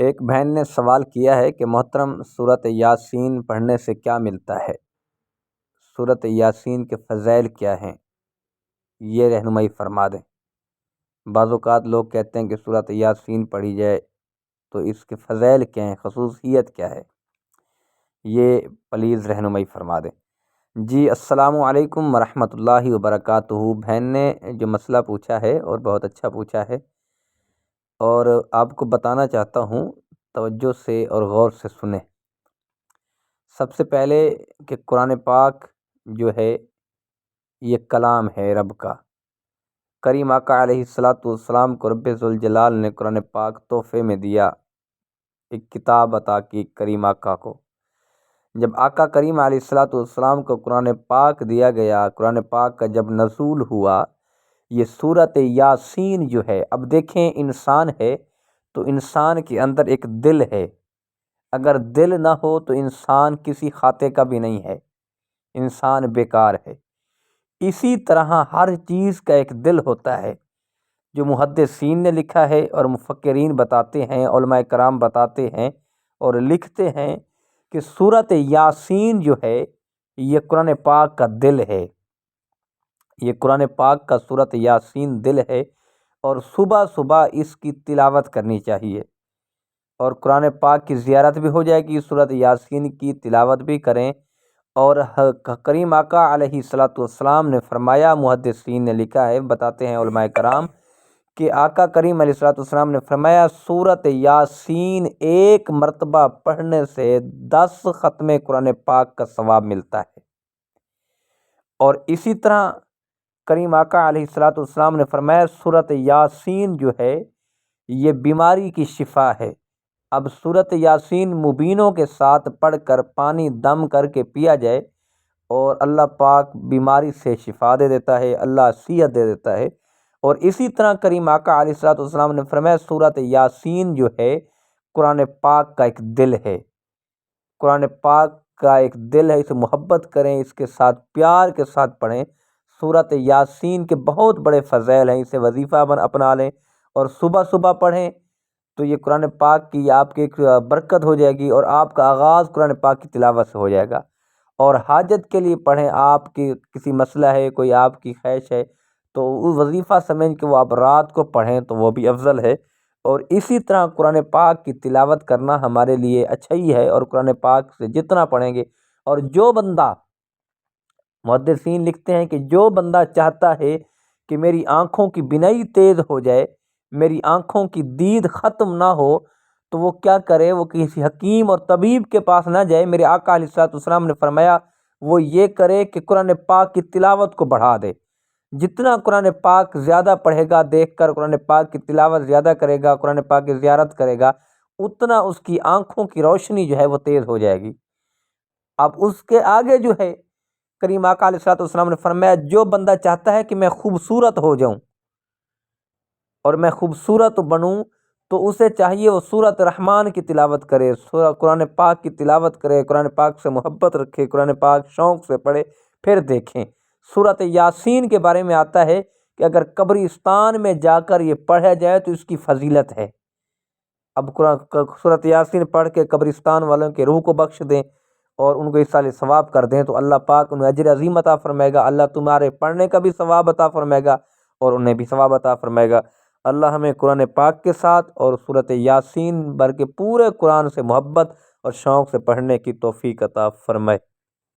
ایک بہن نے سوال کیا ہے کہ محترم سورۃ یاسین پڑھنے سے کیا ملتا ہے؟ سورۃ یاسین کے فضائل کیا ہیں، یہ رہنمائی فرما دیں۔ بعض اوقات لوگ کہتے ہیں کہ سورۃ یاسین پڑھی جائے تو اس کے فضائل کیا ہیں، خصوصیت کیا ہے، یہ پلیز رہنمائی فرما دیں۔ جی السلام علیکم ورحمۃ اللہ وبرکاتہ۔ بہن نے جو مسئلہ پوچھا ہے اور بہت اچھا پوچھا ہے، اور آپ کو بتانا چاہتا ہوں، توجہ سے اور غور سے سنیں۔ سب سے پہلے کہ قرآن پاک جو ہے یہ کلام ہے رب کا۔ کریم آقا علیہ السلام کو رب ذوالجلال نے قرآن پاک تحفے میں دیا، ایک کتاب عطا کی کریم آقا کو۔ جب آقا کریم علیہ السلام کو قرآن پاک دیا گیا، قرآن پاک کا جب نزول ہوا، یہ سورۃ یاسین جو ہے، اب دیکھیں انسان ہے تو انسان کے اندر ایک دل ہے، اگر دل نہ ہو تو انسان کسی کھاتے کا بھی نہیں ہے، انسان بیکار ہے۔ اسی طرح ہر چیز کا ایک دل ہوتا ہے، جو محدثین نے لکھا ہے اور مفکرین بتاتے ہیں، علماء کرام بتاتے ہیں اور لکھتے ہیں کہ سورۃ یاسین جو ہے یہ قرآن پاک کا دل ہے، یہ قرآن پاک کا سورۃ یاسین دل ہے، اور صبح صبح اس کی تلاوت کرنی چاہیے، اور قرآن پاک کی زیارت بھی ہو جائے گی، سورۃ یاسین کی تلاوت بھی کریں۔ اور کریم آقا علیہ السلام نے فرمایا، محدثین نے لکھا ہے، بتاتے ہیں علماء کرام کہ آقا کریم علیہ السلام نے فرمایا سورۃ یاسین ایک مرتبہ پڑھنے سے 10 ختم قرآن پاک کا ثواب ملتا ہے۔ اور اسی طرح کریم آقا علیہ السلام نے فرمایا سورۃ یاسین جو ہے یہ بیماری کی شفا ہے۔ اب سورۃ یاسین مبینوں کے ساتھ پڑھ کر پانی دم کر کے پیا جائے اور اللہ پاک بیماری سے شفا دے دیتا ہے، اللہ صحت دے دیتا ہے۔ اور اسی طرح کریم آقا علیہ السلام نے فرمایا سورۃ یاسین جو ہے قرآن پاک کا ایک دل ہے، قرآن پاک کا ایک دل ہے، اسے محبت کریں، اس کے ساتھ پیار کے ساتھ پڑھیں۔ سورۃ یاسین کے بہت بڑے فضائل ہیں، اسے وظیفہ اپنا لیں اور صبح صبح پڑھیں تو یہ قرآن پاک کی آپ کی ایک برکت ہو جائے گی، اور آپ کا آغاز قرآن پاک کی تلاوت سے ہو جائے گا۔ اور حاجت کے لیے پڑھیں، آپ کی کسی مسئلہ ہے، کوئی آپ کی خواہش ہے تو وہ وظیفہ سمجھ کے وہ آپ رات کو پڑھیں تو وہ بھی افضل ہے۔ اور اسی طرح قرآن پاک کی تلاوت کرنا ہمارے لیے اچھا ہی ہے، اور قرآن پاک سے جتنا پڑھیں گے، اور جو بندہ، محدثین لکھتے ہیں کہ جو بندہ چاہتا ہے کہ میری آنکھوں کی بینائی تیز ہو جائے، میری آنکھوں کی دید ختم نہ ہو، تو وہ کیا کرے، وہ کسی حکیم اور طبیب کے پاس نہ جائے۔ میرے آقا علیہ السلام نے فرمایا وہ یہ کرے کہ قرآن پاک کی تلاوت کو بڑھا دے۔ جتنا قرآن پاک زیادہ پڑھے گا، دیکھ کر قرآن پاک کی تلاوت زیادہ کرے گا، قرآن پاک کی زیارت کرے گا، اتنا اس کی آنکھوں کی روشنی جو ہے وہ تیز ہو جائے گی۔ اب اس کے آگے جو ہے کریم آقا علیہ السلام نے فرمایا جو بندہ چاہتا ہے کہ میں خوبصورت ہو جاؤں اور میں خوبصورت بنوں، تو اسے چاہیے وہ سورۃ رحمان کی تلاوت کرے، قرآن پاک کی تلاوت کرے، قرآن پاک سے محبت رکھے، قرآن پاک شوق سے پڑھے۔ پھر دیکھیں سورۃ یاسین کے بارے میں آتا ہے کہ اگر قبرستان میں جا کر یہ پڑھا جائے تو اس کی فضیلت ہے۔ اب سورۃ یاسین پڑھ کے قبرستان والوں کے روح کو بخش دیں اور ان کو ایصال ثواب کر دیں تو اللہ پاک انہیں اجر عظیم عطا فرمائے گا، اللہ تمہارے پڑھنے کا بھی ثواب عطا فرمائے گا اور انہیں بھی ثواب عطا فرمائے گا۔ اللہ ہمیں قرآن پاک کے ساتھ اور سورۃ یاسین بلکہ پورے قرآن سے محبت اور شوق سے پڑھنے کی توفیق عطا فرمائے۔